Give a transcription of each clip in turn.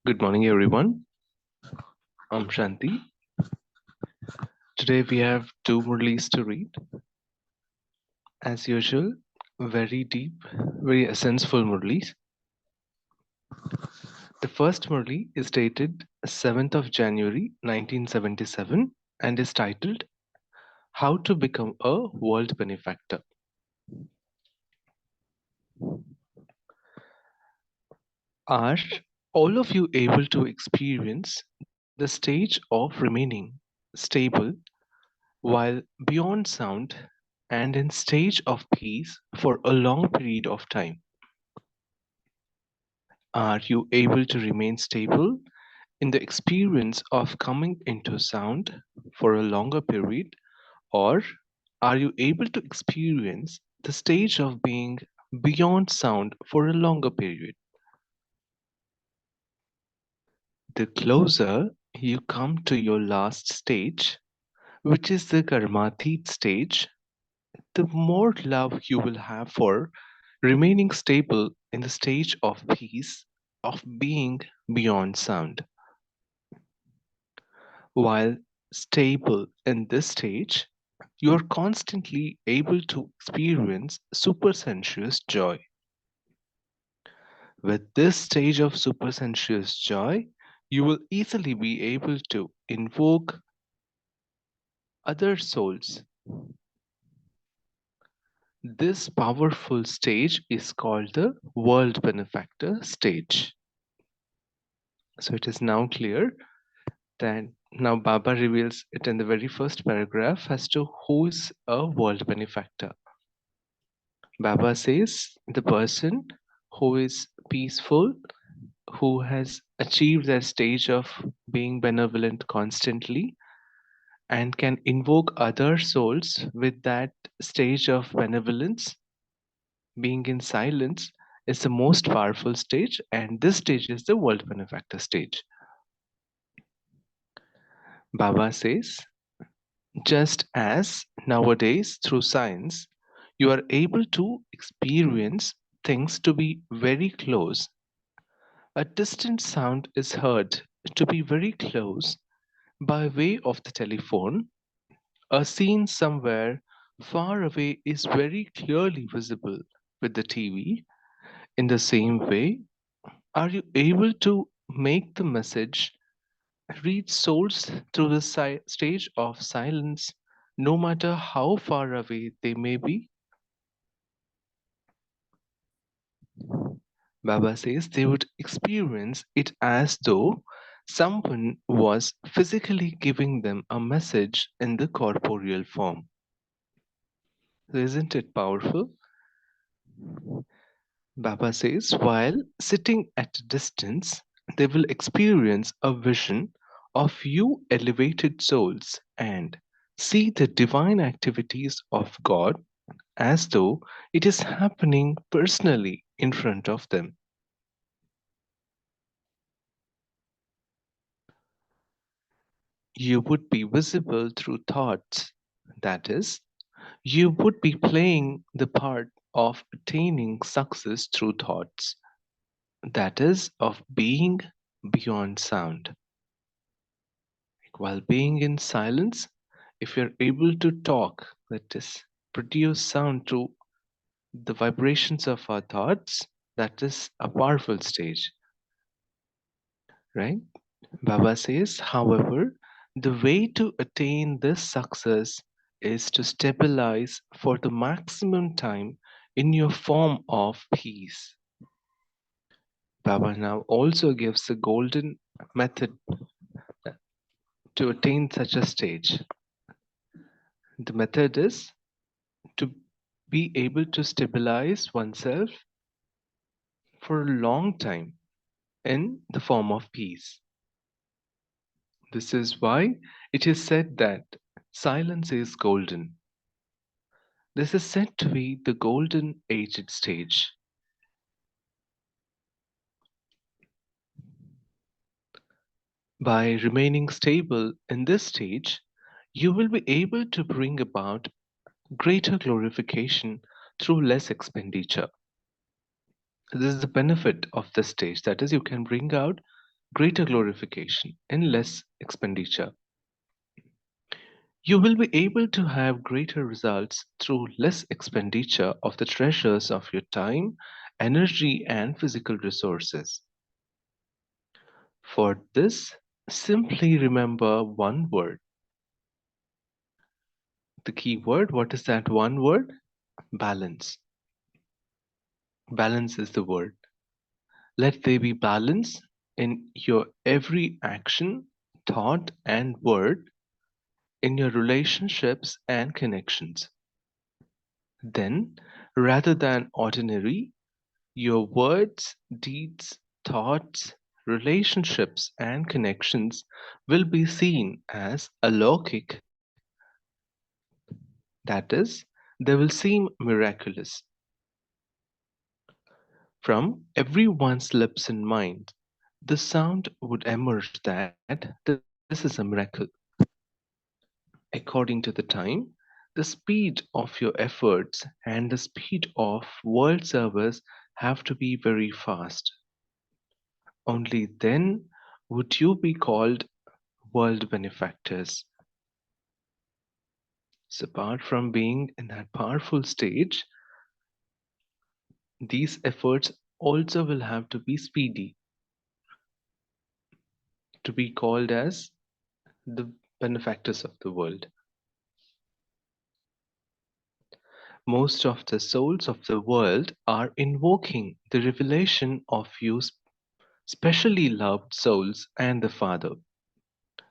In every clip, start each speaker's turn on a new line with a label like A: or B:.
A: Good morning, everyone. I'm Shanti. Today we have two Murlis to read. As usual, very deep, very essential Murlis. The first Murli is dated 7th of January 1977 and is titled How to Become a World Benefactor. Are all of you able to experience the stage of remaining stable while beyond sound and in stage of peace for a long period of time? Are you able to remain stable in the experience of coming into sound for a longer period, or are you able to experience the stage of being beyond sound for a longer period? The closer you come to your last stage, which is the Karmatit stage, the more love you will have for remaining stable in the stage of peace, of being beyond sound. While stable in this stage, you are constantly able to experience supersensuous joy. With this stage of supersensuous joy, you will easily be able to invoke other souls. This powerful stage is called the World Benefactor stage. So it is now clear that now Baba reveals it in the very first paragraph as to who is a world benefactor. Baba says the person who is peaceful, who has achieved that stage of being benevolent constantly and can invoke other souls with that stage of benevolence, being in silence, is the most powerful stage, and this stage is the world benefactor stage. Baba says, just as nowadays through science, you are able to experience things to be very close. A distant sound is heard to be very close by way of the telephone. A scene somewhere far away is very clearly visible with the TV. In the same way, are you able to make the message reach souls through the stage of silence, no matter how far away they may be? Baba says they would experience it as though someone was physically giving them a message in the corporeal form. Isn't it powerful? Baba says while sitting at a distance, they will experience a vision of you elevated souls and see the divine activities of God as though it is happening personally in front of them. You would be visible through thoughts. That is, you would be playing the part of attaining success through thoughts. That is, of being beyond sound. While being in silence, if you're able to talk, that is, produce sound through the vibrations of our thoughts, that is a powerful stage, right? Baba says, however, the way to attain this success is to stabilize for the maximum time in your form of peace. Baba now also gives the golden method to attain such a stage. The method is to be able to stabilize oneself for a long time in the form of peace. This is why it is said that silence is golden. This is said to be the golden aged stage. By remaining stable in this stage, you will be able to bring about greater glorification through less expenditure. This is the benefit of this stage. That is, you can bring out greater glorification in less expenditure. You will be able to have greater results through less expenditure of the treasures of your time, energy, and physical resources. For this, simply remember one word. The key word, what is that one word? Balance. Balance is the word. Let there be balance in your every action, thought, and word, in your relationships and connections. Then, rather than ordinary, your words, deeds, thoughts, relationships, and connections will be seen as alokik. That is, they will seem miraculous. From everyone's lips and mind, the sound would emerge that this is a miracle. According to the time, the speed of your efforts and the speed of world service have to be very fast. Only then would you be called world benefactors. So, apart from being in that powerful stage, these efforts also will have to be speedy to be called as the benefactors of the world. Most of the souls of the world are invoking the revelation of you specially loved souls and the Father.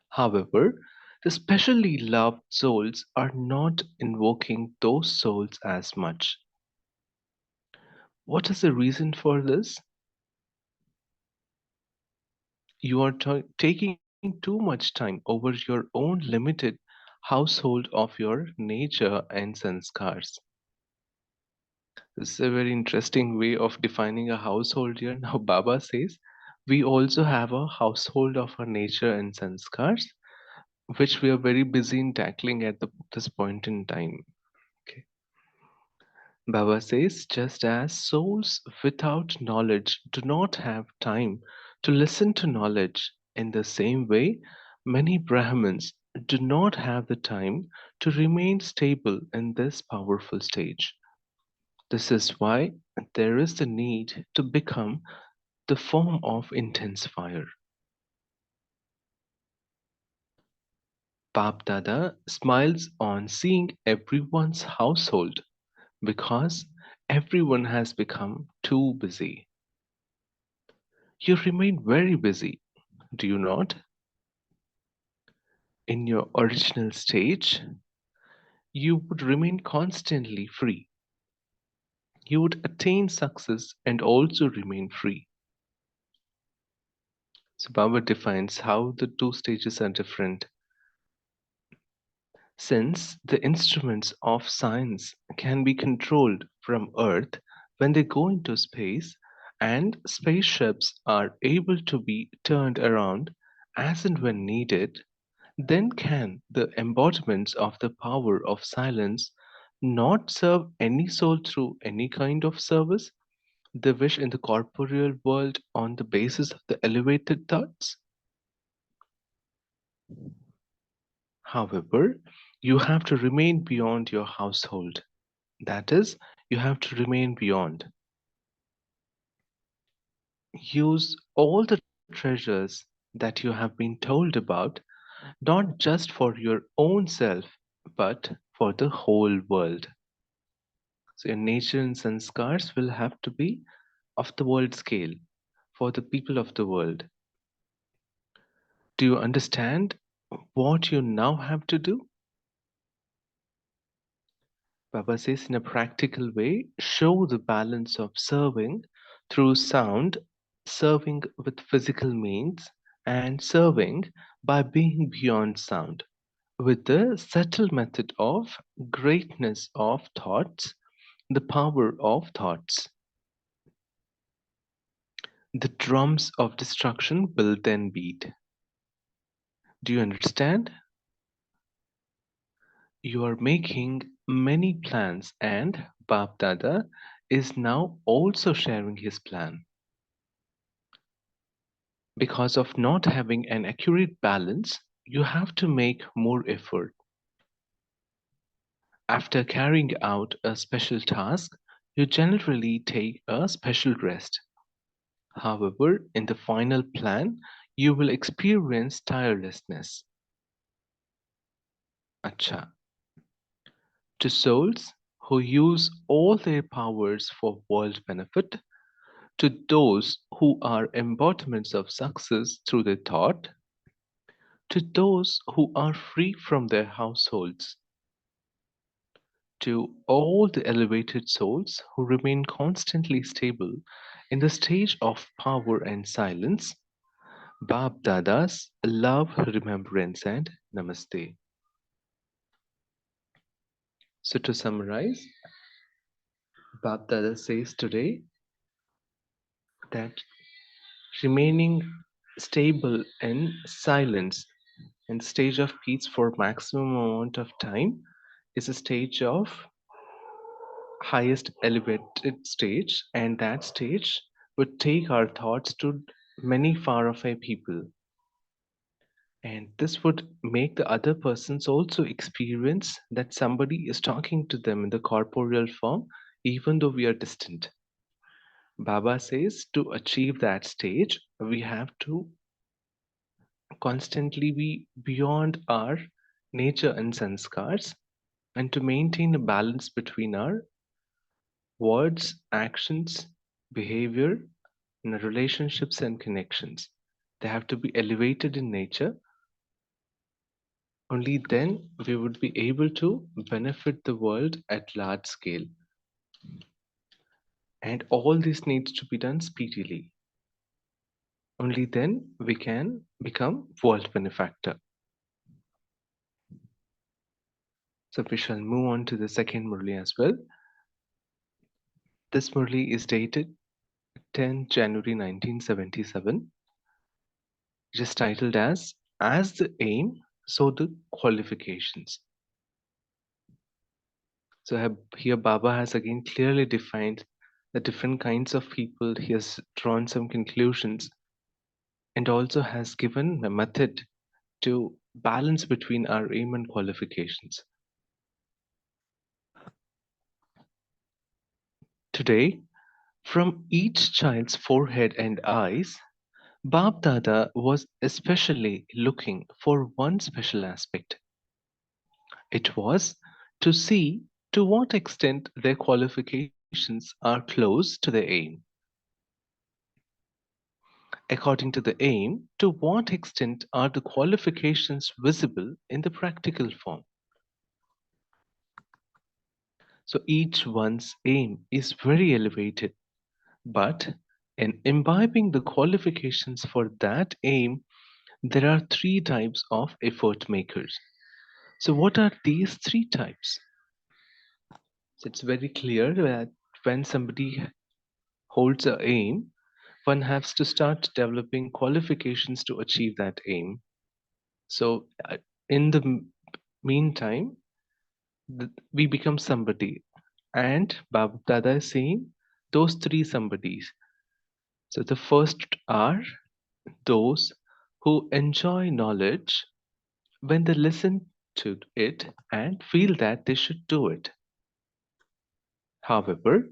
A: However, the specially loved souls are not invoking those souls as much. What is the reason for this? You are taking too much time over your own limited household of your nature and sanskars. This is a very interesting way of defining a household here. Now, Baba says we also have a household of our nature and sanskars, which we are very busy in tackling at this point in time. Okay. Baba says, just as souls without knowledge do not have time to listen to knowledge, in the same way, many Brahmins do not have the time to remain stable in this powerful stage. This is why there is the need to become the form of intense fire. Bap Dada smiles on seeing everyone's household because everyone has become too busy. You remain very busy, do you not? In your original stage, you would remain constantly free. You would attain success and also remain free. So, Baba defines how the two stages are different. Since the instruments of science can be controlled from Earth when they go into space, and spaceships are able to be turned around as and when needed, then can the embodiments of the power of silence not serve any soul through any kind of service they wish in the corporeal world on the basis of the elevated thoughts? However, you have to remain beyond your household. That is, you have to remain beyond. Use all the treasures that you have been told about, not just for your own self, but for the whole world. So your nature and sanskars will have to be of the world scale for the people of the world. Do you understand what you now have to do? Baba says in a practical way, show the balance of serving through sound, serving with physical means, and serving by being beyond sound, with the subtle method of greatness of thoughts, the power of thoughts. The drums of destruction will then beat. Do you understand? You are making many plans, and Bap Dada is now also sharing his plan. Because of not having an accurate balance, you have to make more effort. After carrying out a special task, you generally take a special rest. However, in the final plan, you will experience tirelessness. Acha. To souls who use all their powers for world benefit, to those who are embodiments of success through their thought, to those who are free from their households, to all the elevated souls who remain constantly stable in the stage of power and silence, Bab Dada's love, remembrance, and namaste. So, to summarize, Bab Dada says today that remaining stable in silence and stage of peace for maximum amount of time is a stage of highest elevated stage, and that stage would take our thoughts to many far away people, and this would make the other persons also experience that somebody is talking to them in the corporeal form even though we are distant. Baba says to achieve that stage we have to constantly be beyond our nature and sanskars, and to maintain a balance between our words, actions, behavior, and relationships and connections. They have to be elevated in nature. Only then we would be able to benefit the world at large scale. And all this needs to be done speedily. Only then we can become world benefactor. So we shall move on to the second Murli as well. This Murli is dated 10 January 1977. It is titled as the aim, so the qualifications. So here Baba has again clearly defined the different kinds of people. He has drawn some conclusions and also has given a method to balance between our aim and qualifications. Today, from each child's forehead and eyes, Bab Dada was especially looking for one special aspect. It was to see to what extent their qualifications are close to their aim. According to the aim, to what extent are the qualifications visible in the practical form? So each one's aim is very elevated, but in imbibing the qualifications for that aim, there are three types of effort makers. So, what are these three types? So, it's very clear that when somebody holds a aim, one has to start developing qualifications to achieve that aim. So, in the meantime, we become somebody. And Baba Dada is saying those three somebodies. So, the first are those who enjoy knowledge when they listen to it and feel that they should do it. However,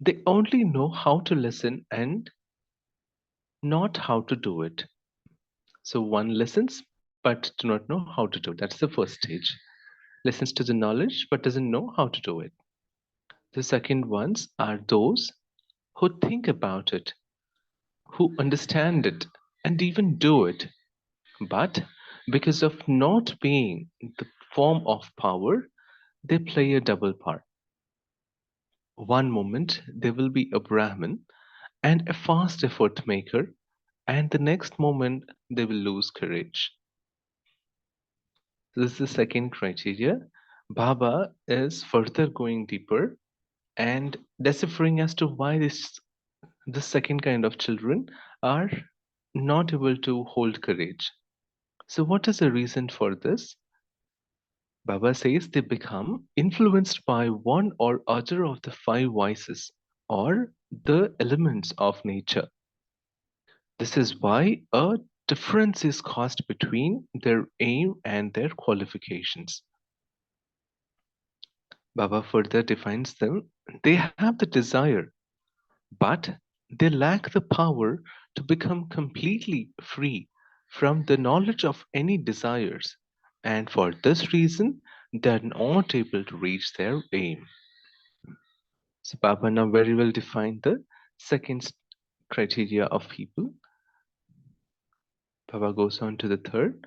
A: they only know how to listen and not how to do it. So one listens but do not know how to do it. That's the first stage. Listens to the knowledge but doesn't know how to do it. The second ones are those who think about it, who understand it and even do it. But because of not being the form of power, they play a double part. One moment they will be a Brahmin and a fast effort maker, and the next moment they will lose courage. This is the second criteria. Baba is further going deeper and deciphering as to why this second kind of children are not able to hold courage. So what is the reason for this? Baba says they become influenced by one or other of the five vices or the elements of nature. This is why a difference is caused between their aim and their qualifications. Baba further defines them. They have the desire, but they lack the power to become completely free from the knowledge of any desires, and for this reason, they are not able to reach their aim. So, Baba now very well defined the second criteria of people. Baba goes on to the third.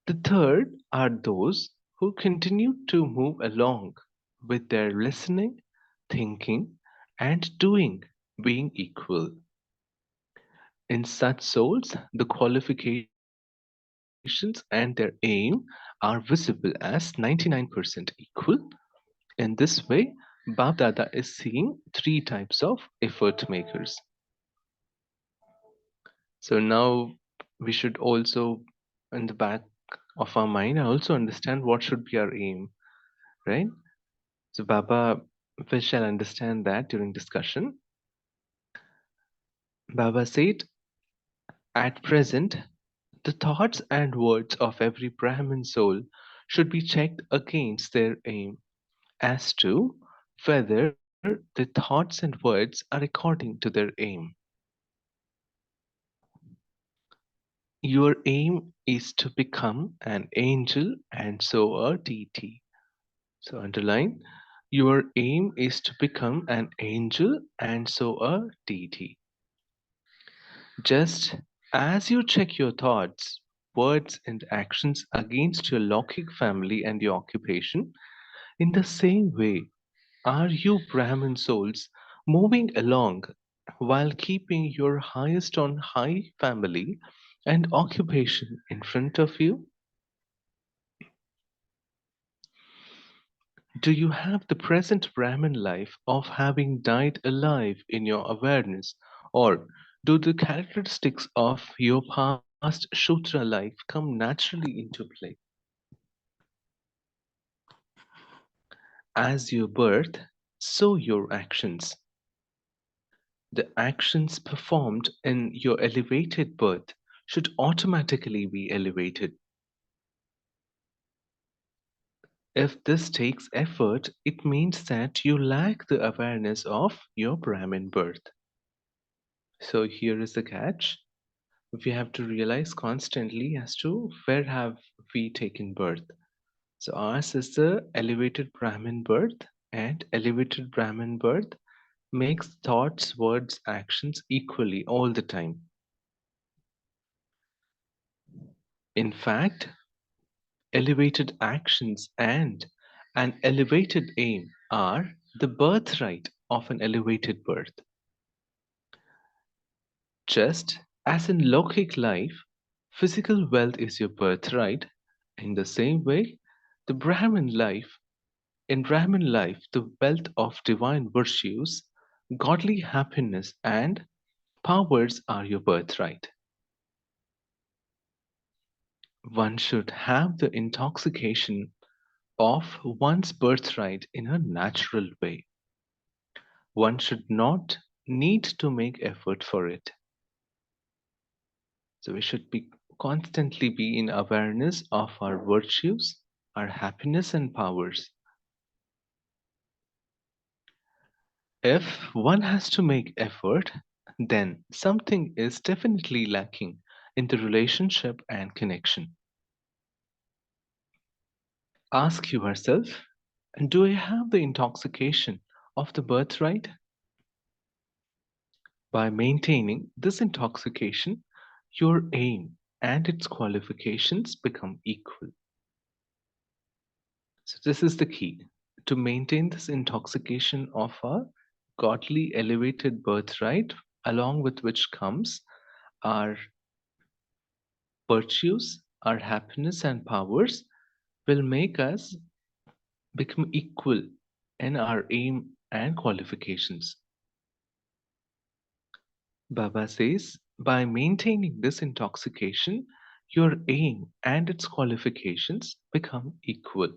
A: The third are those who continue to move along with their listening, thinking, and doing being equal. In such souls, the qualifications and their aim are visible as 99% equal. In this way, Bab Dada is seeing three types of effort makers. So now we should also, in the back of our mind, also understand what should be our aim, right? So Baba, we shall understand that during discussion. Baba said, at present, the thoughts and words of every Brahmin soul should be checked against their aim as to whether the thoughts and words are according to their aim. Your aim is to become an angel and so a deity. So underline, your aim is to become an angel and so a deity. Just as you check your thoughts, words, and actions against your Lokik family and your occupation, in the same way are you Brahmin souls moving along while keeping your highest on high family and occupation in front of you? Do you have the present Brahmin life of having died alive in your awareness, or do the characteristics of your past Shudra life come naturally into play? As your birth, so your actions. The actions performed in your elevated birth should automatically be elevated. If this takes effort, it means that you lack the awareness of your Brahmin birth. So here is the catch. We have to realize constantly as to where have we taken birth. So ours is the elevated Brahmin birth, and elevated Brahmin birth makes thoughts, words, actions equally all the time. In fact, elevated actions and an elevated aim are the birthright of an elevated birth. Just as in Lokik life, physical wealth is your birthright, in the same way, the Brahmin life, in Brahmin life, the wealth of divine virtues, godly happiness, and powers are your birthright. One should have the intoxication of one's birthright in a natural way. One should not need to make effort for it. So we should be constantly be in awareness of our virtues, our happiness and powers. If one has to make effort, then something is definitely lacking in the relationship and connection. Ask yourself, do I have the intoxication of the birthright? By maintaining this intoxication, your aim and its qualifications become equal. So, this is the key to maintain this intoxication of a godly elevated birthright, along with which comes our virtues, our happiness, and powers, will make us become equal in our aim and qualifications. Baba says, by maintaining this intoxication, your aim and its qualifications become equal.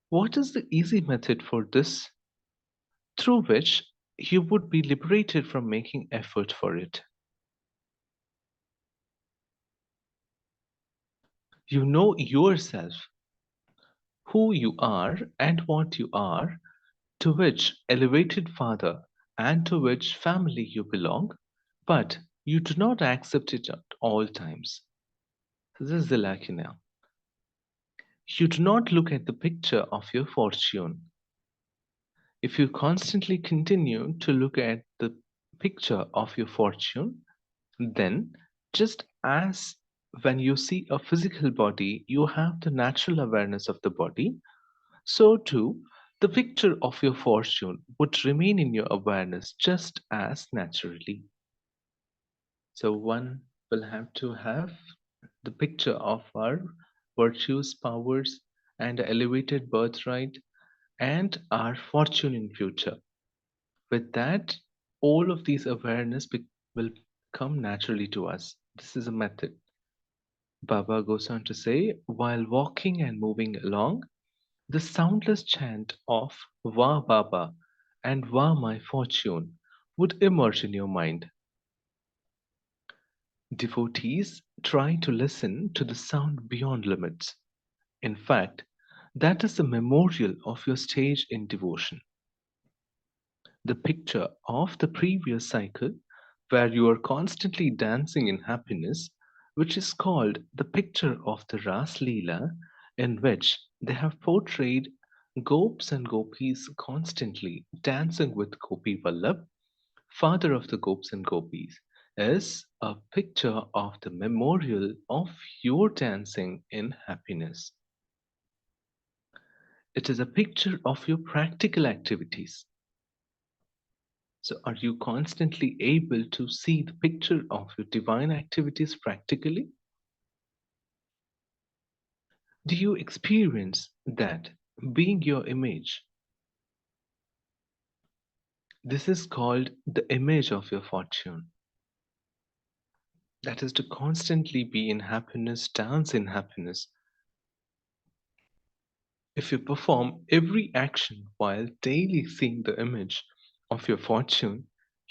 A: What is the easy method for this, through which you would be liberated from making effort for it? You know yourself, who you are and what you are, to which elevated father and to which family you belong, but you do not accept it at all times. This is the lacuna. You do not look at the picture of your fortune. If you constantly continue to look at the picture of your fortune, then just as when you see a physical body, you have the natural awareness of the body, so too the picture of your fortune would remain in your awareness just as naturally. So one will have to have the picture of our virtues, powers, and elevated birthright and our fortune in future. With that, all of these awareness will come naturally to us. This is a method. Baba goes on to say, while walking and moving along, the soundless chant of Wah Baba and Wah My Fortune would emerge in your mind. Devotees try to listen to the sound beyond limits. In fact, that is the memorial of your stage in devotion. The picture of the previous cycle, where you are constantly dancing in happiness, which is called the picture of the Ras Leela, in which they have portrayed gopes and gopis constantly dancing with Gopi Vallabh, father of the gopes and gopis, is a picture of the memorial of your dancing in happiness. It is a picture of your practical activities. So, are you constantly able to see the picture of your divine activities practically? Do you experience that being your image? This is called the image of your fortune. That is to constantly be in happiness, dance in happiness. If you perform every action while daily seeing the image of your fortune,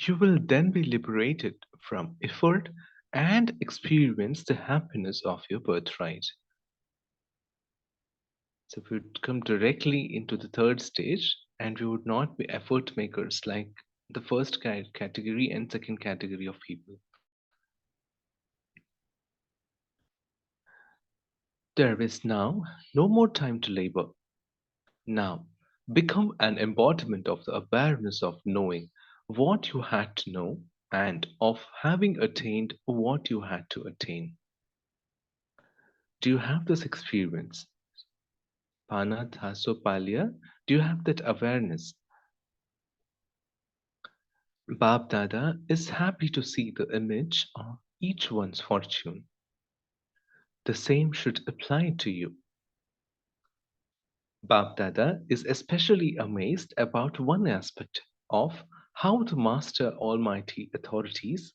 A: you will then be liberated from effort and experience the happiness of your birthright. So we would come directly into the third stage, and we would not be effort makers like the first category and second category of people. There is now no more time to labor. Now, become an embodiment of the awareness of knowing what you had to know and of having attained what you had to attain. Do you have this experience? Pana Thaso Palia, do you have that awareness? Bab Dada is happy to see the image of each one's fortune. The same should apply to you. Bab Dada is especially amazed about one aspect of how the Master Almighty authorities,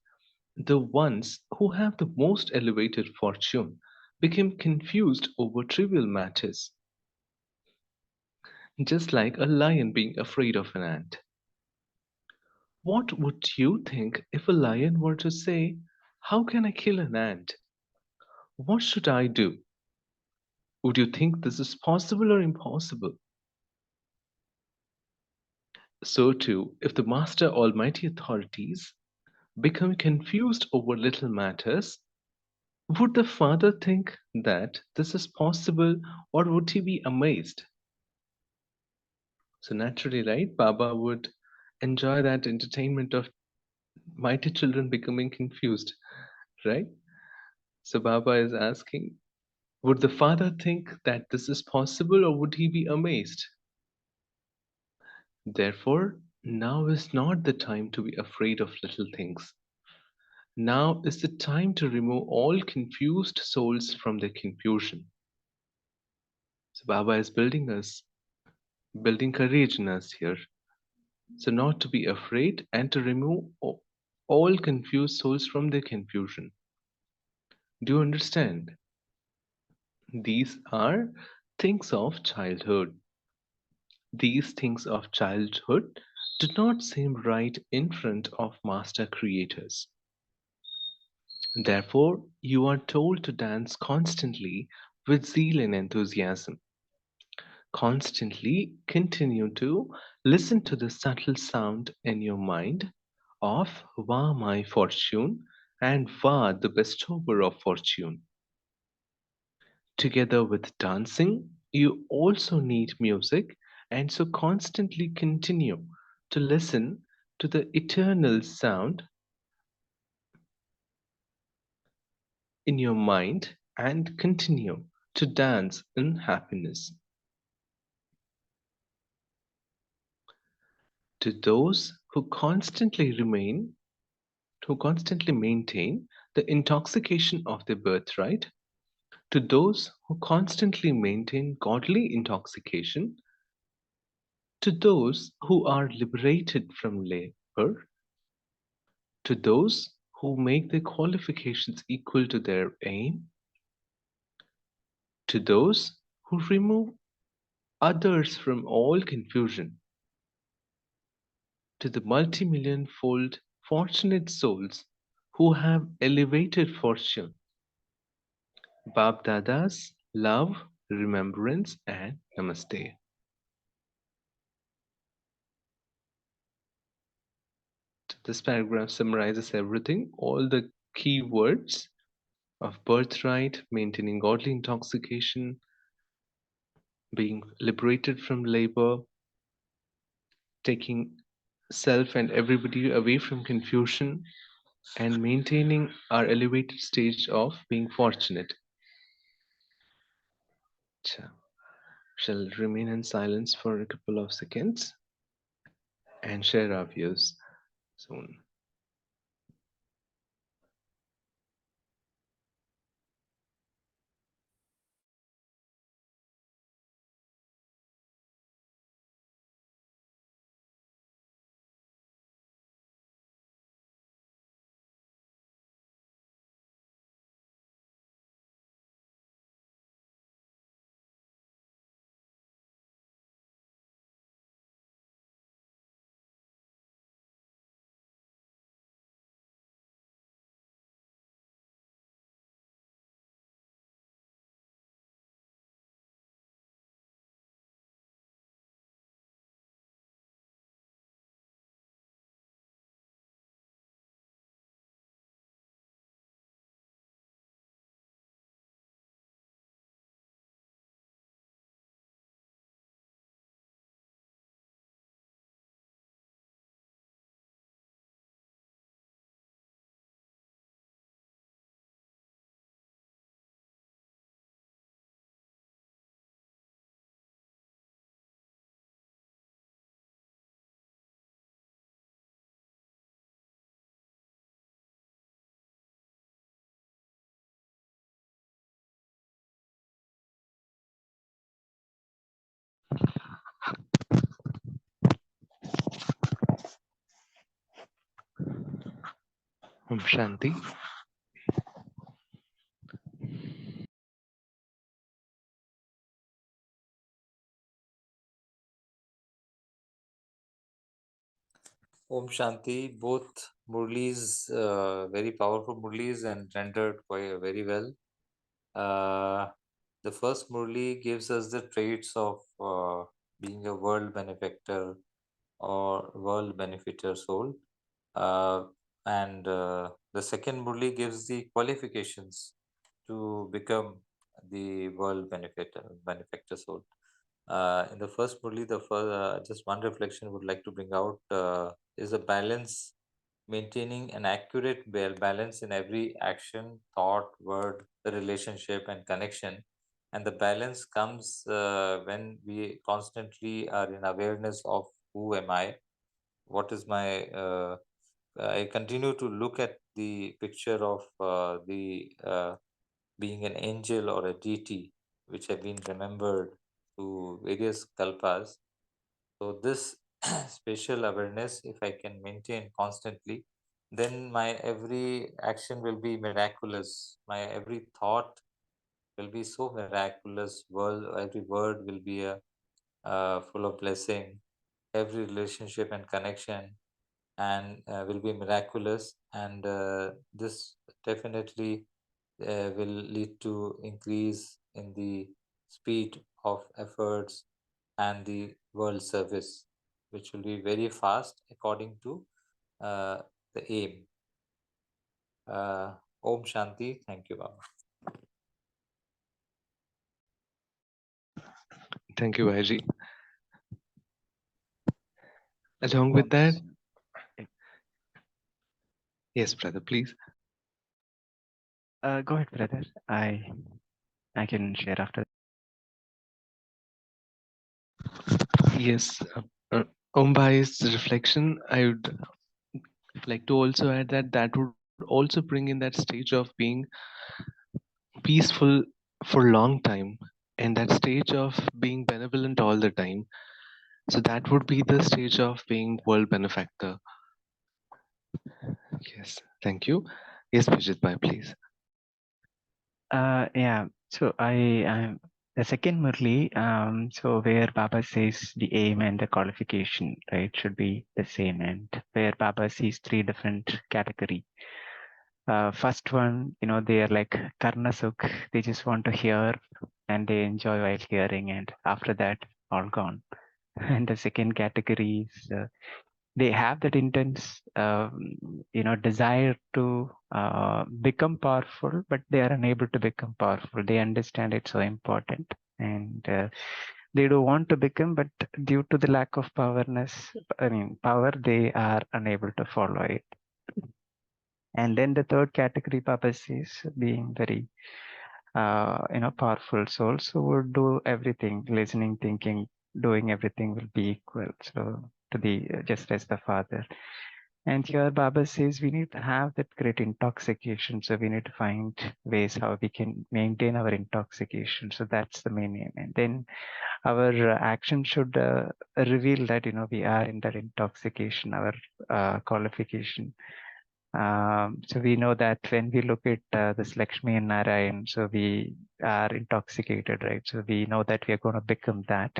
A: the ones who have the most elevated fortune, became confused over trivial matters, just like a lion being afraid of an ant. What would you think if a lion were to say, how can I kill an ant? What should I do? Would you think this is possible or impossible? So, too, if the Master Almighty authorities become confused over little matters, would the Father think that this is possible or would he be amazed? So, naturally, right, Baba would enjoy that entertainment of mighty children becoming confused, right? So, Baba is asking, would the Father think that this is possible or would he be amazed? Therefore, now is not the time to be afraid of little things. Now is the time to remove all confused souls from their confusion. So Baba is building us, building courage in us here. So not to be afraid and to remove all confused souls from their confusion. Do you understand? These are things of childhood. These things of childhood do not seem right in front of master creators. Therefore, you are told to dance constantly with zeal and enthusiasm. Constantly continue to listen to the subtle sound in your mind of Va my fortune and Va the bestower of fortune. Together with dancing, you also need music, and so constantly continue to listen to the eternal sound in your mind and continue to dance in happiness. To those who constantly maintain the intoxication of their birthright, to those who constantly maintain godly intoxication, to those who are liberated from labor, to those who make their qualifications equal to their aim, to those who remove others from all confusion, to the multi-million fold fortunate souls who have elevated fortune, Bab Dada's love, remembrance, and namaste. This paragraph summarizes everything, all the key words of birthright, maintaining godly intoxication, being liberated from labor, taking self and everybody away from confusion, and maintaining our elevated stage of being fortunate. Cha. Shall remain in silence for a couple of seconds and share our views soon. Om Shanti.
B: Om Shanti. Both Murlis, very powerful Murlis and rendered quite very well. The first Murli gives us the traits of being a world benefactor or world benefiter soul. Uh, and the second Murli gives the qualifications to become the world benefactor soul. In the first Murli, just one reflection I would like to bring out is a balance, maintaining an accurate balance in every action, thought, word, relationship, and connection. And the balance comes when we constantly are in awareness of who am I, what is my. I continue to look at the picture of the being an angel or a deity, which have been remembered through various kalpas. So this spatial awareness, if I can maintain constantly, then my every action will be miraculous. My every thought will be so miraculous. Every word will be full of blessing. Every relationship and connection and will be miraculous. And this definitely will lead to increase in the speed of efforts and the world service, which will be very fast according to uh, the aim. Uh, Om Shanti. Thank you, Baba.
A: Thank you, Vaji. Along with that, yes, brother, please.
C: Go ahead, brother. I can share after.
A: Yes, Om Bhai's reflection, I would like to also add that that would also bring in that stage of being peaceful for a long time and that stage of being benevolent all the time. So that would be the stage of being world benefactor. Yes, thank you. Yes, Vijit Bhai, please.
C: Yeah. So I the second Murli. So where Baba says the aim and the qualification, right, should be the same, and where Baba sees three different category. First one, they are like karna sukh. They just want to hear and they enjoy while hearing, and after that, all gone. And the second category is they have that intense desire to become powerful, but they are unable to become powerful. They understand it's so important, and they do want to become, but due to the lack of power, they are unable to follow it. And then the third category Papa is being very powerful souls who would do everything, listening, thinking, doing everything will be equal. So to the just as the Father. And here Baba says we need to have that great intoxication. So we need to find ways how we can maintain our intoxication. So that's the main aim. And then our action should reveal that, we are in that intoxication, our qualification. So we know that when we look at this Lakshmi and Narayan, so we are intoxicated, right? So we know that we are going to become that.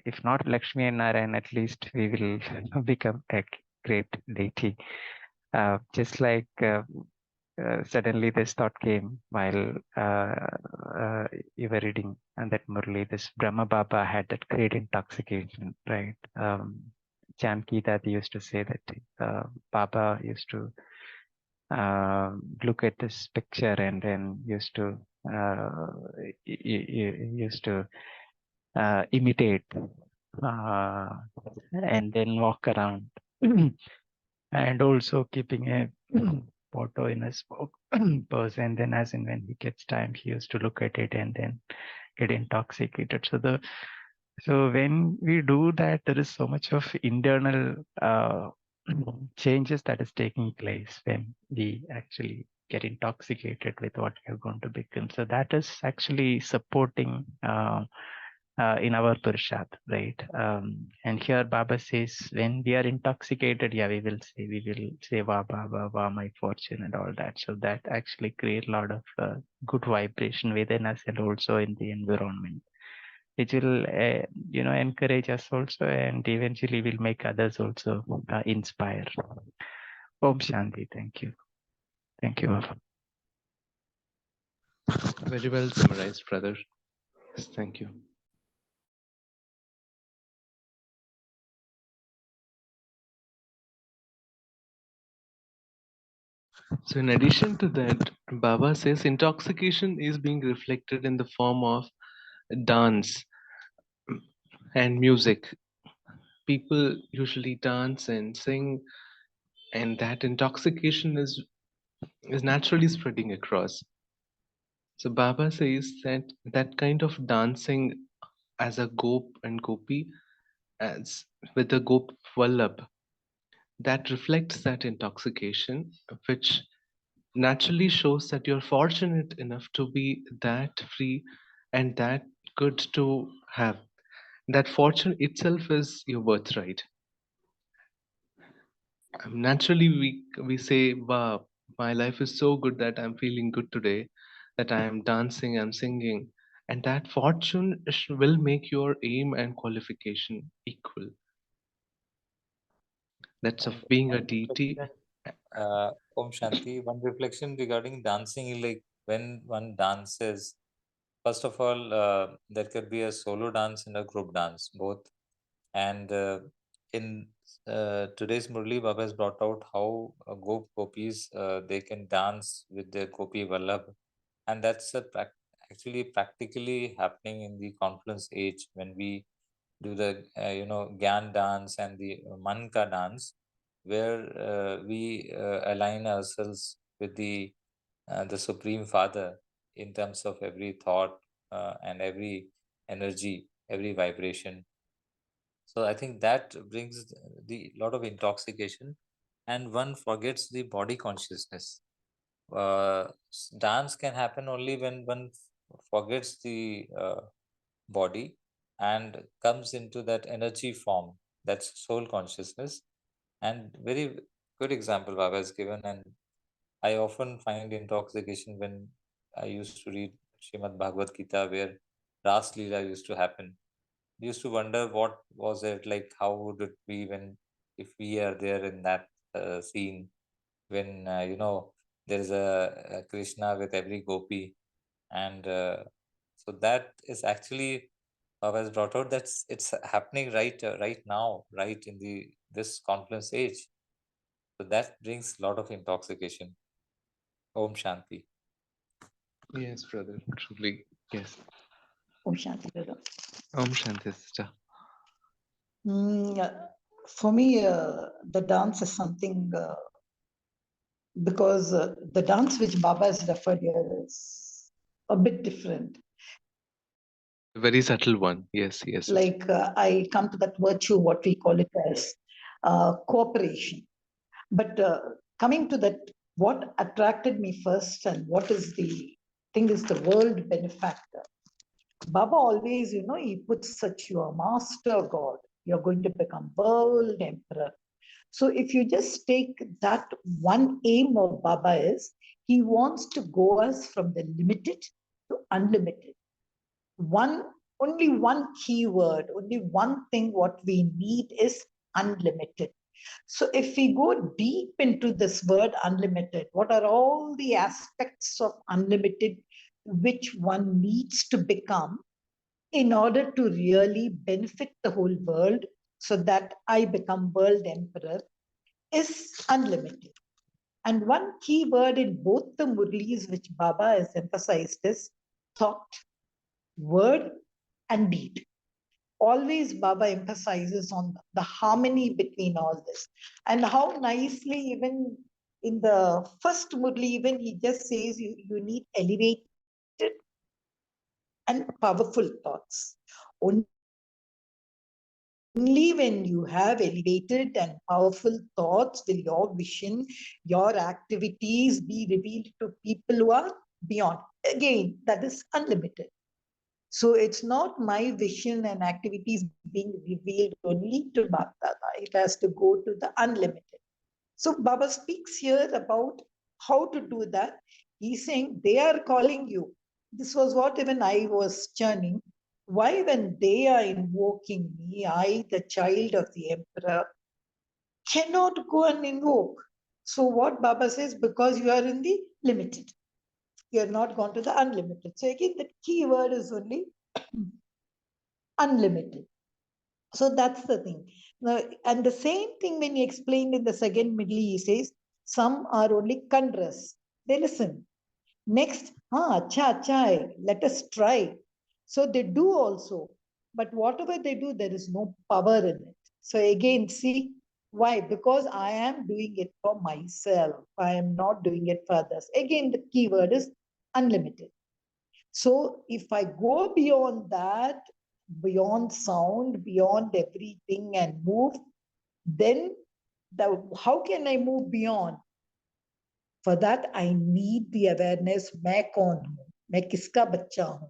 C: If not Lakshmi and Narayan, at least we will become a great deity. Just like suddenly this thought came while you were reading and that Murli, this Brahma Baba had that great intoxication, right? Janki Dadi used to say that Baba used to look at this picture and then used to used to imitate uh, and then walk around and also keeping a photo in his purse, and then as and when he gets time he used to look at it and then get intoxicated. So when we do that, there is so much of internal changes that is taking place when we actually get intoxicated with what we are going to become. So that is actually supporting in our Purushat, right? And here Baba says, when we are intoxicated, yeah, we will say, Wa Baba, Wa my fortune and all that. So that actually create a lot of good vibration within us and also in the environment, which will, encourage us also and eventually will make others also inspire. Om Shanti. Thank you. Thank you, Baba.
A: Very well summarized, brother. Yes, thank you. So, in addition to that, Baba says intoxication is being reflected in the form of dance and music. People usually dance and sing, and that intoxication is naturally spreading across. So, Baba says that that kind of dancing as a gop and gopi, as with the gop vallabh, that reflects that intoxication, which naturally shows that you're fortunate enough to be that free and that good to have. That fortune itself is your birthright. Naturally we say, wow, my life is so good that I'm feeling good today, that I am dancing, I'm singing, and that fortune will make your aim and qualification equal. That's of
B: And
A: being a
B: one
A: deity.
B: reflection, Om Shanti, one reflection regarding dancing, like when one dances, first of all, there could be a solo dance and a group dance, both. And in today's Murli, Baba has brought out how gopis, they can dance with their gopi vallabh, and that's actually practically happening in the confluence age when we do the Gyan dance and the Manka dance, where we align ourselves with the Supreme Father in terms of every thought and every energy, every vibration. So I think that brings the lot of intoxication, and one forgets the body consciousness. Dance can happen only when one forgets the body and comes into that energy form, that's soul consciousness. And very good example Baba has given, and I often find intoxication when I used to read Srimad Bhagavad Gita, where Ras Leela used to happen. Used to wonder what was it like, how would it be when, if we are there in that scene, when there is a Krishna with every gopi. And so that is actually was brought out, that's it's happening right now, right in the this confluence age. So that brings a lot of intoxication. Om Shanti.
A: Yes, brother, truly. Yes.
D: Om Shanti, brother.
A: Om Shanti, sister.
D: For me, the dance is something because the dance which Baba has referred here is a bit different.
A: A very subtle one. Yes, yes. Sister.
D: Like I come to that virtue, what we call it as cooperation. But coming to that, what attracted me first and what is the thing is the world benefactor. Baba always, he puts such, you are master God, you're going to become world emperor. So if you just take that one aim of Baba is, he wants to go us from the limited to unlimited. Only one keyword, only one thing what we need is unlimited. So if we go deep into this word unlimited, what are all the aspects of unlimited which one needs to become in order to really benefit the whole world so that I become world emperor is unlimited. And one key word in both the Murlis which Baba has emphasized is thought, word, and deed. Always Baba emphasizes on the harmony between all this. And how nicely, even in the first Murli, even he just says you need elevated and powerful thoughts. Only when you have elevated and powerful thoughts will your vision, your activities be revealed to people who are beyond. Again, that is unlimited. So it's not my vision and activities being revealed only to Bapdada. It has to go to the unlimited. So Baba speaks here about how to do that. He's saying they are calling you. This was what even I was churning. Why, when they are invoking me, I, the child of the emperor, cannot go and invoke. So what Baba says, because you are in the limited, you have not gone to the unlimited. So again, the key word is only unlimited. So that's the thing. Now, and the same thing when he explained in the second middle, he says, some are only kandras. They listen. Next, let us try. So they do also. But whatever they do, there is no power in it. So again, see, why? Because I am doing it for myself. I am not doing it for others. Again, the key word is unlimited. So if I go beyond that, beyond sound, beyond everything and move, then how can I move beyond? For that, I need the awareness, मैं कौन हूँ, मैं किसका बच्चा हूँ.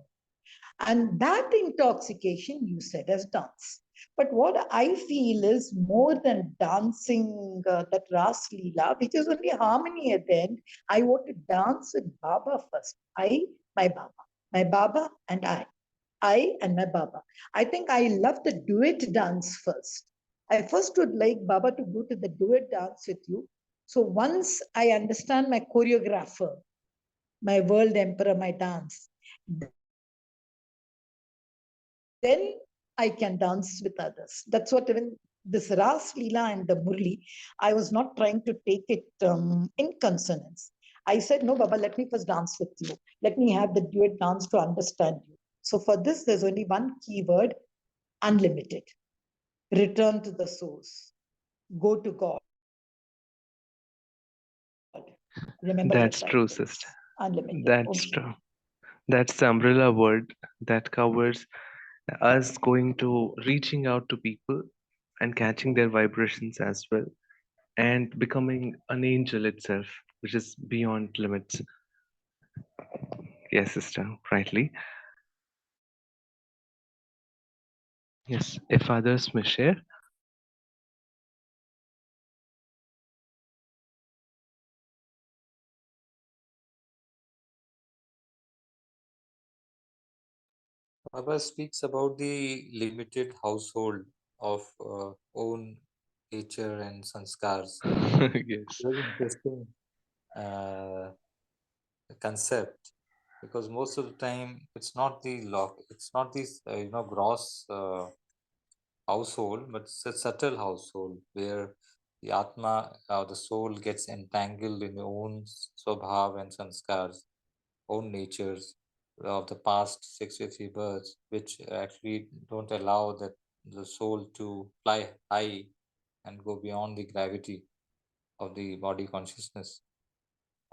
D: And that intoxication you said as dance. But what I feel is more than dancing that Ras Leela, which is only harmony at the end, I want to dance with Baba first. My Baba. My Baba and I and my Baba. I think I love the duet dance first. I first would like Baba to go to the duet dance with you. So once I understand my choreographer, my world emperor, my dance, then I can dance with others. That's what even this Ras Leela and the Murli, I was not trying to take it in consonance. I said, no, Baba, let me first dance with you. Let me have the duet dance to understand you. So for this, there's only one keyword, unlimited. Return to the source. Go to God. Remember
A: That's
D: the
A: true,
D: titles.
A: sister.
D: Unlimited.
A: That's true. That's the umbrella word that covers us going to reaching out to people and catching their vibrations as well, and becoming an angel itself, which is beyond limits. Yes, sister, rightly. Yes, if others may share.
B: Baba speaks about the limited household of own nature and sanskars.
A: Yes.
B: Very interesting uh, concept, because most of the time it's not this gross household, but it's a subtle household where the atma or the soul gets entangled in their own swabhav and sanskars, own natures of the past 63 births, which actually don't allow that the soul to fly high and go beyond the gravity of the body consciousness.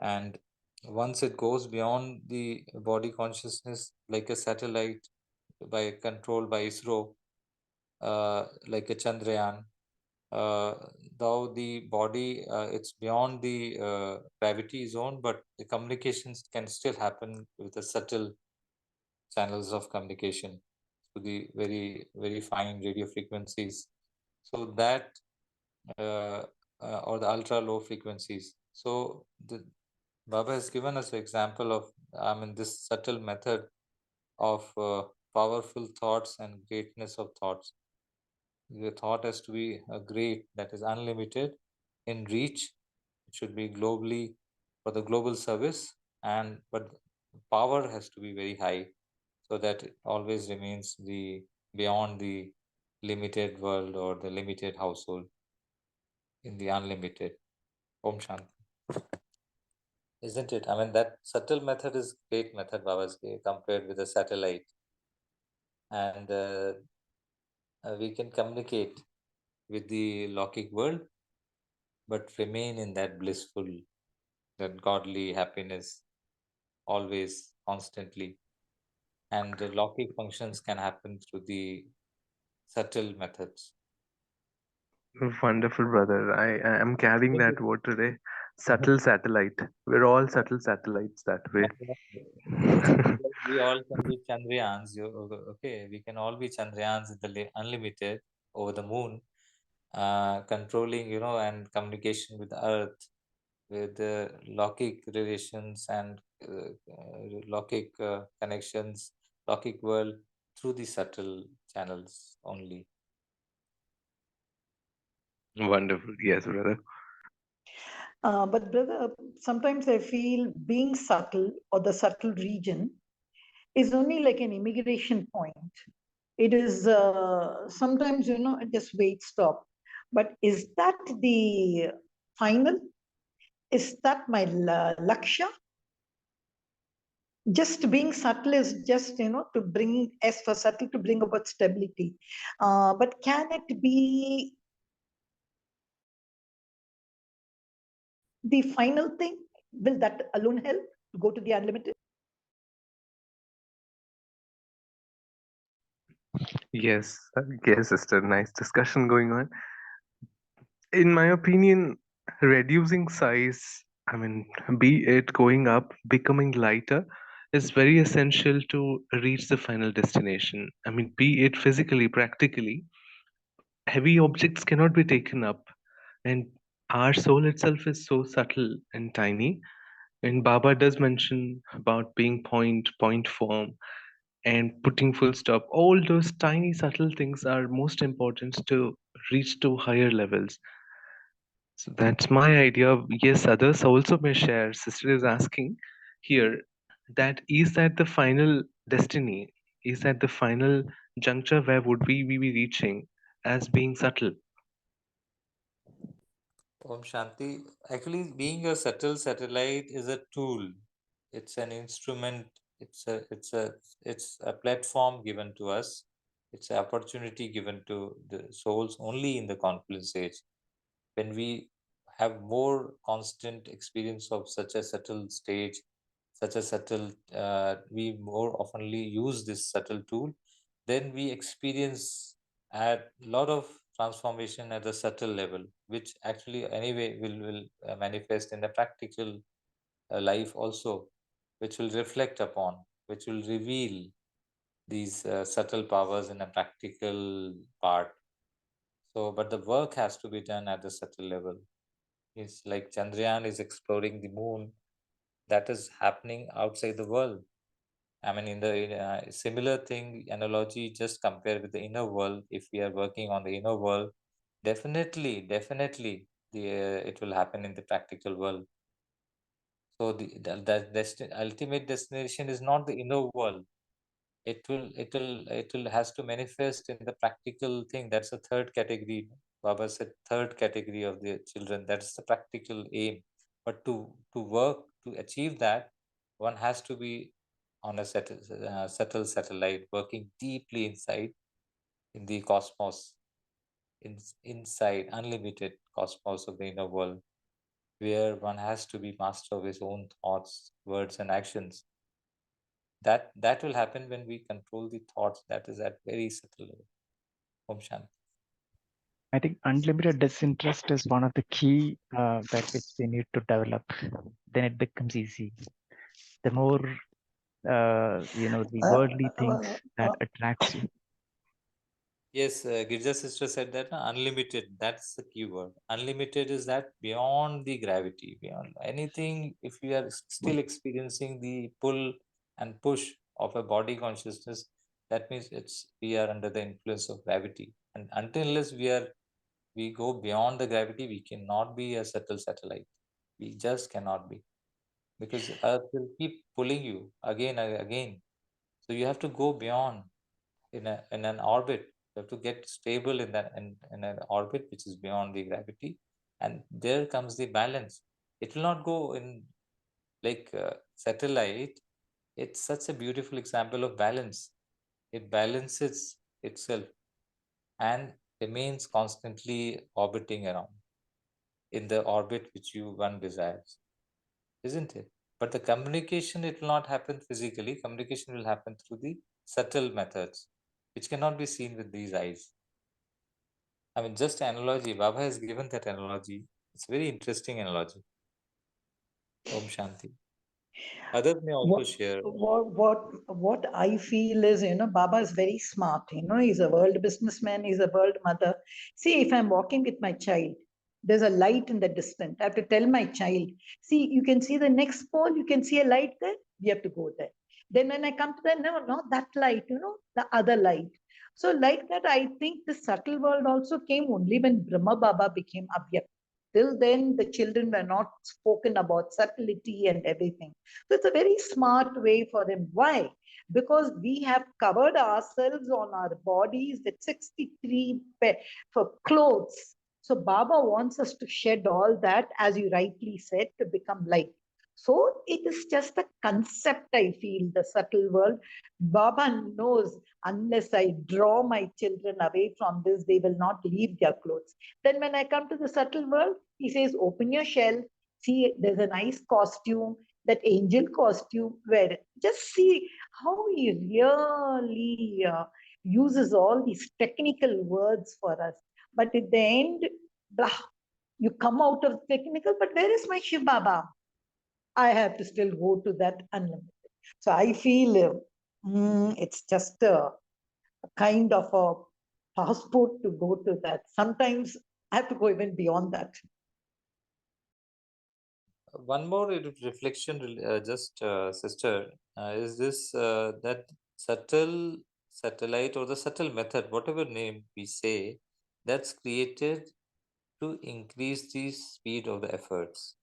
B: And once it goes beyond the body consciousness, like a satellite controlled by ISRO, like a Chandrayaan, uh, though the body it's beyond the gravity zone, but the communications can still happen with the subtle channels of communication to the very fine radio frequencies. So that or the ultra low frequencies. So the Baba has given us an example of, this subtle method of powerful thoughts and greatness of thoughts. The thought has to be a great, that is unlimited in reach. It should be globally for the global service, but power has to be very high, so that it always remains the beyond the limited world or the limited household in the unlimited. Om Shanti. Isn't it? I mean, that subtle method is great method, Baba's compared with a satellite. And we can communicate with the Lokik world, but remain in that blissful, that godly happiness always, constantly. And the Lokik functions can happen through the subtle methods.
A: Wonderful, brother. I am carrying
B: Isn't
A: that
B: it?
A: word today. Subtle satellite. We're all subtle satellites that way.
B: We all can be Chandrayans. Okay, we can all be Chandrayans in the unlimited over the moon, controlling, and communication with the earth, with the Lokik relations and Lokik connections, Lokik world through the subtle channels only.
A: Wonderful. Yes, brother.
D: But brother, sometimes I feel being subtle or the subtle region is only like an immigration point. It is sometimes, just wait, stop. But is that the final? Is that my laksha? Just being subtle is just, to bring, as for subtle, to bring about stability. But can it be the final thing? Will that alone help to go to the unlimited?
A: Yes, yes, sister. Nice discussion going on. In my opinion, reducing size, be it going up, becoming lighter, is very essential to reach the final destination. Be it physically, practically, Heavy objects cannot be taken up, and our soul itself is so subtle and tiny. And Baba does mention about being point form, and putting full stop. All those tiny subtle things are most important to reach to higher levels. So that's my idea. Yes, others also may share. Sister is asking here that is that the final destiny? Is that the final juncture where would we be reaching as being subtle?
B: Om Shanti. Actually, being a subtle satellite is a tool. It's an instrument. It's a platform given to us. It's an opportunity given to the souls only in the confluence age. When we have more constant experience of such a subtle stage, such a subtle, we more oftenly use this subtle tool, then we experience a lot of transformation at the subtle level, which actually anyway will manifest in the practical life also, which will reflect upon, which will reveal these subtle powers in a practical part. So, but the work has to be done at the subtle level. It's like Chandrayaan is exploring the moon. That is happening outside the world. I mean, in the similar thing, analogy, just compare with the inner world. If we are working on the inner world, definitely, it will happen in the practical world. So the ultimate destination is not the inner world. It will has to manifest in the practical thing. That's the third category. Baba said third category of the children. That's the practical aim. But to work to achieve that, one has to be on a subtle satellite, working deeply inside in the cosmos, inside unlimited cosmos of the inner world, where one has to be master of his own thoughts, words, and actions. That will happen when we control the thoughts. That is at very subtle level. Om Shanti.
C: I think unlimited disinterest is one of the key that which we need to develop. Then it becomes easy. The more the worldly things that attracts you.
B: Yes, Girja sister said that unlimited. That's the key word. Unlimited is that beyond the gravity, beyond anything. If we are still experiencing the pull and push of a body consciousness, that means we are under the influence of gravity. And until unless we go beyond the gravity, we cannot be a subtle satellite. We just cannot be, because Earth will keep pulling you again and again. So you have to go beyond in an orbit. You have to get stable in an orbit which is beyond the gravity, and there comes the balance. It will not go in like satellite. It's such a beautiful example of balance. It balances itself and remains constantly orbiting around in the orbit which one desires, isn't it? But the communication, it will not happen physically. Communication will happen through the subtle methods, which cannot be seen with these eyes. I mean, just analogy. Baba has given that analogy. It's a very interesting analogy. Om Shanti. Others may also share.
D: What I feel is, Baba is very smart. He's a world businessman. He's a world mother. See, if I'm walking with my child, there's a light in the distance. I have to tell my child, see, you can see the next pole. You can see a light there. We have to go there. Then when I come to that, no, not that light. The other light. So like that, I think the subtle world also came only when Brahma Baba became Abhyakt. Till then, the children were not spoken about subtlety and everything. So it's a very smart way for them. Why? Because we have covered ourselves on our bodies with 63 for clothes. So Baba wants us to shed all that, as you rightly said, to become light. So it is just a concept, I feel, the subtle world. Baba knows unless I draw my children away from this, they will not leave their clothes. Then when I come to the subtle world, he says, open your shell. See, there's a nice costume, that angel costume, where just see how he really uses all these technical words for us. But at the end, you come out of technical, but where is my Shiv Baba? I have to still go to that unlimited. So I feel it's just a kind of a passport to go to that. Sometimes I have to go even beyond that.
B: One more reflection, sister, is this that satellite or the subtle method, whatever name we say, that's created to increase the speed of the efforts,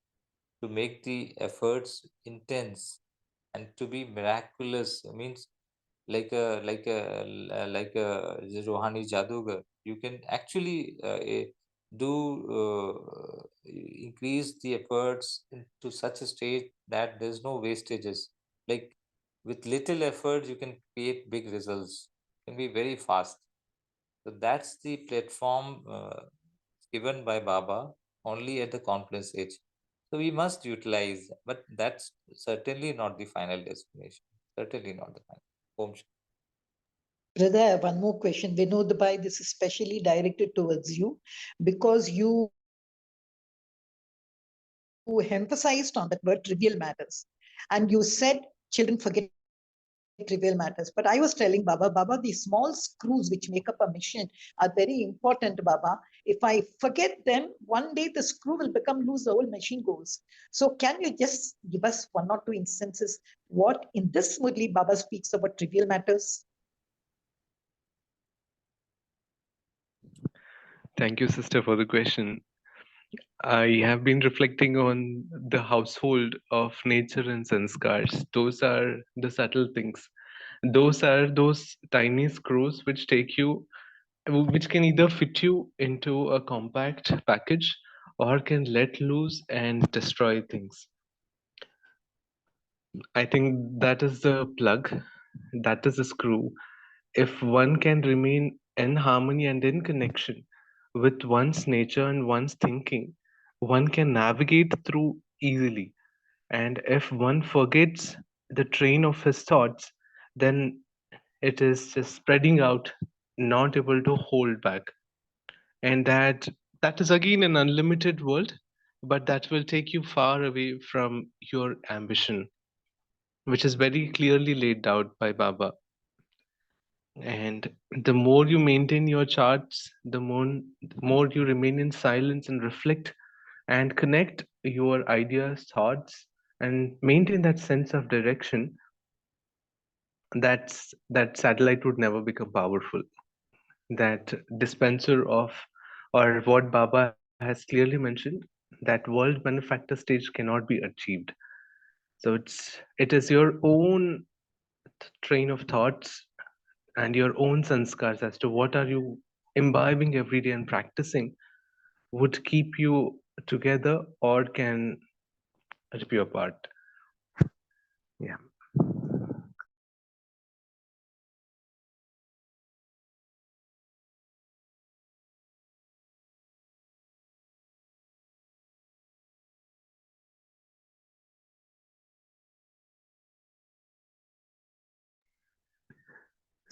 B: to make the efforts intense and to be miraculous. I means like a Rohani Jadugar. You can actually do increase the efforts to such a state that there's no wastages. Like with little effort, you can create big results. Can be very fast. So that's the platform given by Baba only at the confluence age. So we must utilize, but that's certainly not the final destination. Certainly not the final. Om
D: Brother, I have one more question. Vinod Bhai, this is specially directed towards you because you emphasized on that word trivial matters. And you said children forget trivial matters. But I was telling Baba, these small screws which make up a machine are very important, Baba. If I forget them, one day the screw will become loose, the whole machine goes. So can you just give us one or two instances what in this Murli Baba speaks about trivial matters?
A: Thank you, sister, for the question. I have been reflecting on the household of nature and sanskars. Those are the subtle things. Those are those tiny screws which take you, which can either fit you into a compact package or can let loose and destroy things. I think that is the plug, that is the screw. If one can remain in harmony and in connection with one's nature and one's thinking, one can navigate through easily. And if one forgets the train of his thoughts, then it is just spreading out, not able to hold back. And that is again an unlimited world, but that will take you far away from your ambition, which is very clearly laid out by Baba. And the more you maintain your charts, the more you remain in silence and reflect and connect your ideas, thoughts, and maintain that sense of direction, that satellite would never become powerful. That dispenser of, or what Baba has clearly mentioned, that world benefactor stage cannot be achieved. So it is your own train of thoughts and your own sanskars as to what are you imbibing every day and practicing would keep you together or can rip you apart. Yeah.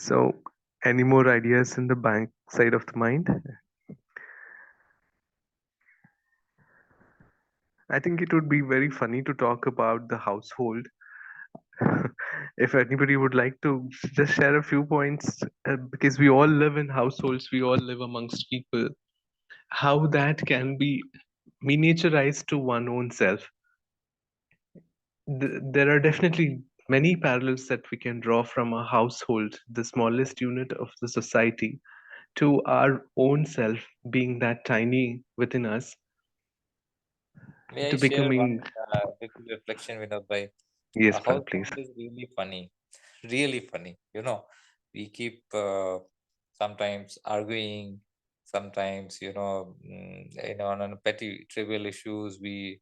A: So, any more ideas in the bank side of the mind? I think it would be very funny to talk about the household. If anybody would like to just share a few points, because we all live in households, we all live amongst people, how that can be miniaturized to one own self. There are definitely many parallels that we can draw from a household, the smallest unit of the society, to our own self being that tiny within us,
B: May I
A: to
B: share one
A: becoming.
B: little reflection, Vinod bhai? A
A: Yes, please.
B: household is really funny, really funny. We keep sometimes arguing, sometimes on petty trivial issues we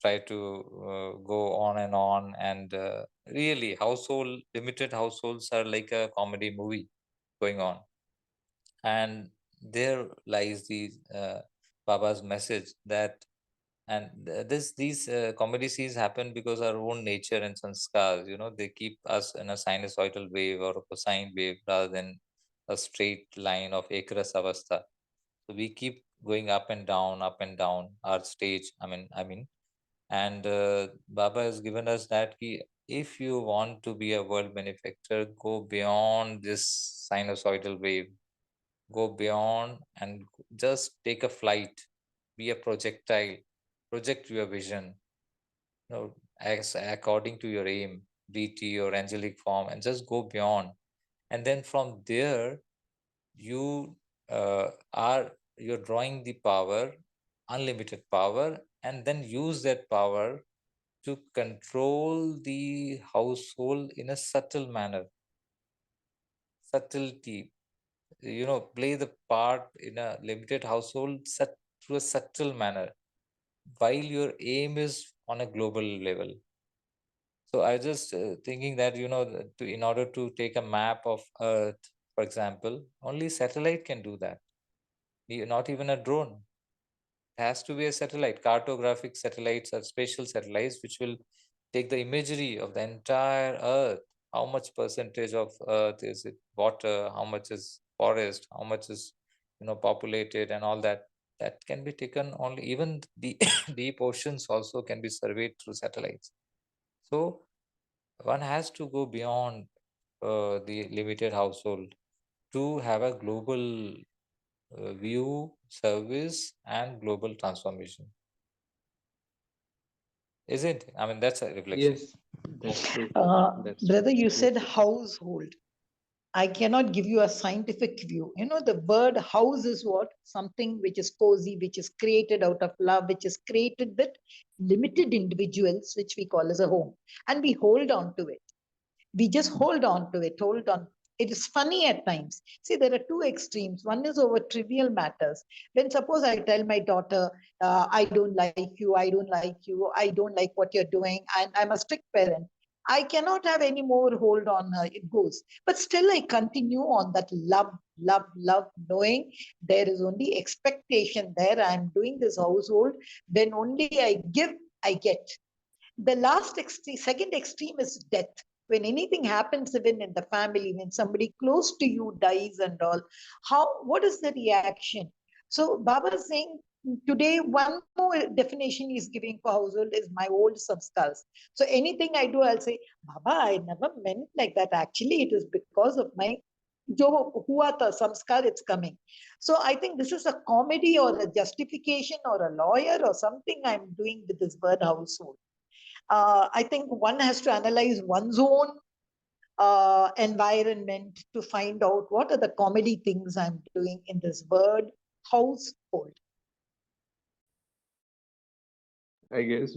B: try to go on and on. And really, limited households are like a comedy movie going on, and there lies the Baba's message that and these comedy scenes happen because our own nature and sanskars, they keep us in a sinusoidal wave or a cosine wave rather than a straight line of ekras avastha. So we keep going up and down our stage. I mean, and Baba has given us that key. If you want to be a world benefactor, go beyond this sinusoidal wave. go beyond and just take a flight, be a projectile, project your vision, as according to your aim, deity or angelic form, and just go beyond. And then from there, you you're drawing the power, unlimited power, and then use that power to control the household in a subtle manner, subtlety, play the part in a limited household through a subtle manner, while your aim is on a global level. So I was just thinking that, in order to take a map of Earth, for example, only satellite can do that. Not even a drone. It has to be a satellite. Cartographic satellites or spatial satellites, which will take the imagery of the entire Earth. How much percentage of Earth is it water? How much is forest? How much is populated and all that? That can be taken only. Even the deep oceans also can be surveyed through satellites. So one has to go beyond the limited household to have a global view, service, and global transformation. Isn't it? I mean, that's a reflection.
A: Yes, that's true. That's
D: Brother, you said
A: true.
D: household. I cannot give you a scientific view. The word house is what? Something which is cozy, which is created out of love, which is created with limited individuals, which we call as a home. And we hold on to it. We just hold on to it, hold on. It is funny at times. See, there are two extremes. One is over trivial matters. When suppose I tell my daughter, I don't like you, I don't like you, I don't like what you're doing, and I'm a strict parent. I cannot have any more hold on her. It goes. But still, I continue on that love, love, love, knowing there is only expectation there. I'm doing this household. When only I give, I get. The last extreme, second extreme is death. When anything happens, even in the family, when somebody close to you dies and all, what is the reaction? So Baba is saying today one more definition he's giving for household is my old samskars. So anything I do, I'll say, Baba, I never meant like that. Actually, it is because of my jo hua tha samskar, it's coming. So I think this is a comedy or a justification or a lawyer or something I'm doing with this word household. I think one has to analyze one's own environment to find out what are the comedy things I'm doing in this word household.
A: I guess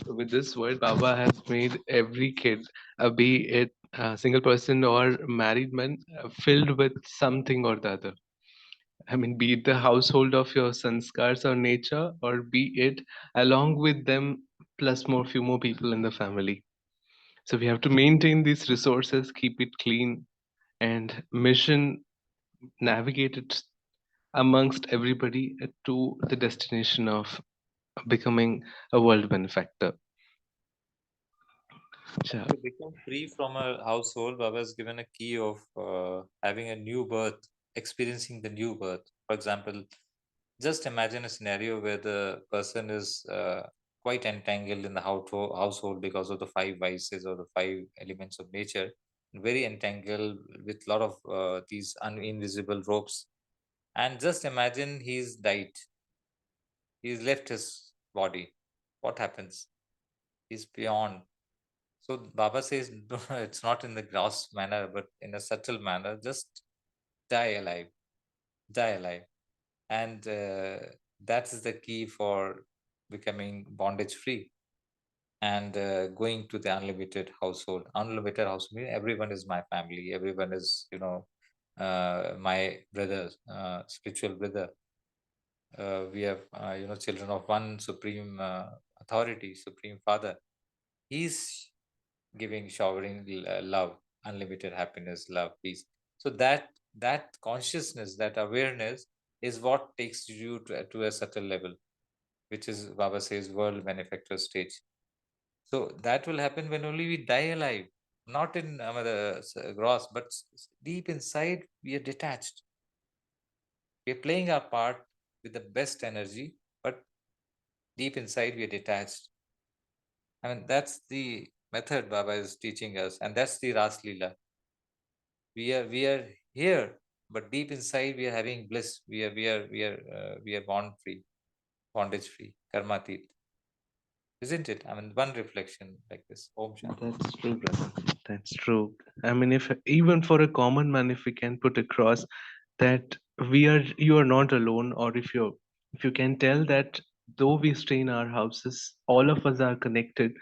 A: with this word, Baba has made every kid, be it a single person or married man, filled with something or the other. I mean, be it the household of your sanskars or nature, or be it along with them plus few more people in the family. So we have to maintain these resources, keep it clean, and mission navigate it amongst everybody to the destination of becoming a world benefactor. Sure.
B: To become free from a household, Baba has given a key of having a new birth, experiencing the new birth. For example, just imagine a scenario where the person is quite entangled in the household because of the five vices or the five elements of nature, very entangled with a lot of these invisible ropes. And just imagine he's died, he's left his body. What happens? He's beyond. So Baba says, no, it's not in the gross manner, but in a subtle manner. Just die alive, die alive, and that is the key for becoming bondage free and going to the unlimited household. Unlimited household means everyone is my family. Everyone is, my brother, spiritual brother. We have, children of one supreme authority, supreme father. He's giving, showering love, unlimited happiness, love, peace. So that consciousness, that awareness is what takes you to a subtle level, which is Baba says world benefactor stage. So that will happen when only we die alive, not in the gross, but deep inside we are detached. We are playing our part with the best energy, but deep inside we are detached. I mean, that's the method Baba is teaching us, and that's the Ras Leela. We are here but deep inside we are having bliss. We are bondage free, karmatit. Isn't it? I mean, one reflection like this. Om Shanti.
A: That's true, brother. That's true. I mean, if even for a common man, if we can put across that you are not alone, or if you can tell that though we stay in our houses, all of us are connected,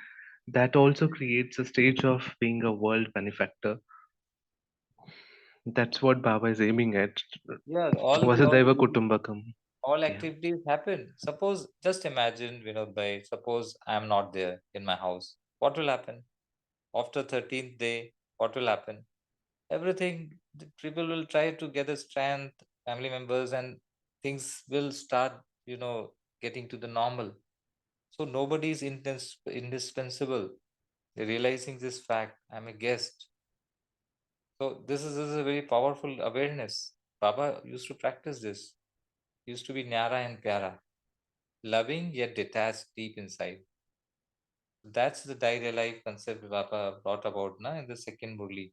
A: that also creates a stage of being a world benefactor. That's what Baba is aiming at.
B: Yeah, all
A: Vasudhaiva
B: the
A: Kutumbakam.
B: all
A: Yeah.
B: activities happen. Suppose, just imagine, suppose I am not there in my house. What will happen? After 13th day, what will happen? Everything, the people will try to gather strength, family members, and things will start, getting to the normal. So nobody is indispensable. Realizing this fact, I'm a guest. So this is a very powerful awareness. Baba used to practice this. He used to be Nyara and Pyara, loving yet detached deep inside. That's the Daire life concept Baba brought about in the second Murli,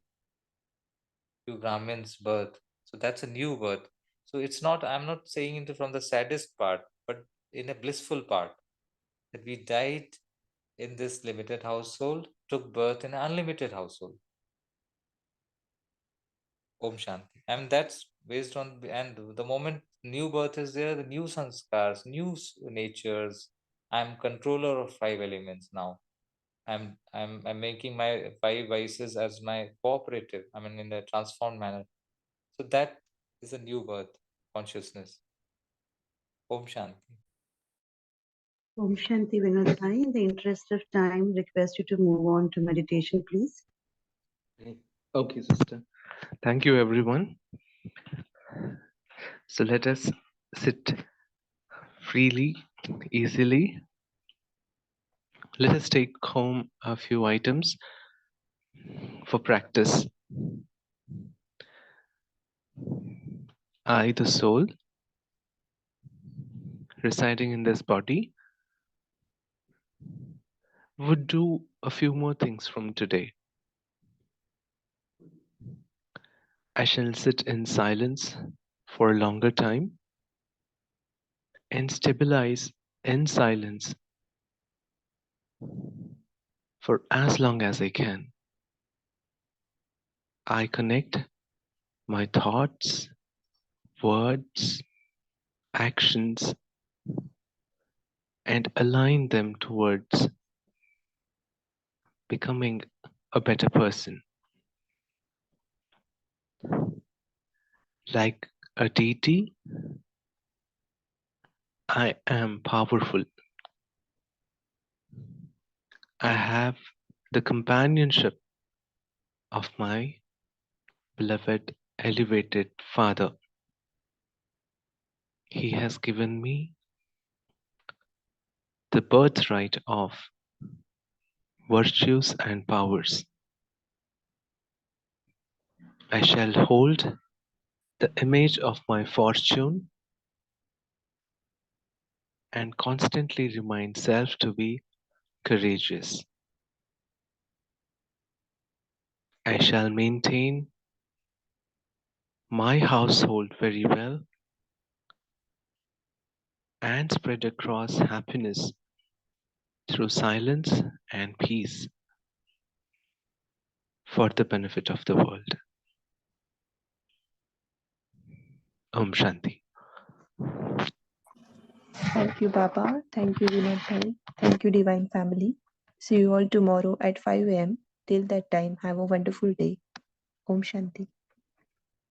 B: to Brahmin's birth. So that's a new birth. So it's not, I'm not saying it from the saddest part, but in a blissful part, that we died in this limited household, took birth in an unlimited household. Om Shanti. I mean, that's based on, and the moment new birth is there, the new sanskars, new natures. I'm controller of 5 elements now. I'm making my 5 vices as my cooperative. I mean, in a transformed manner. So that is a new birth consciousness. Om Shanti.
E: Om Shanti Vinod Bhai, in the interest of time, request you to move on to meditation, please.
A: Okay, sister. Thank you, everyone. So let us sit freely, easily. Let us take home a few items for practice. I, the soul, residing in this body, would do a few more things from today. I shall sit in silence for a longer time and stabilize in silence for as long as I can. I connect my thoughts, words, actions, and align them towards becoming a better person. Like a deity, I am powerful. I have the companionship of my beloved, elevated Father. He has given me the birthright of virtues and powers. I shall hold the image of my fortune and constantly remind self to be courageous. I shall maintain my household very well and spread across happiness through silence and peace for the benefit of the world. Om Shanti.
F: Thank you, Baba. Thank you, Vinod Bhai. Thank you, Divine Family. See you all tomorrow at 5 a.m. Till that time, have a wonderful day. Om Shanti.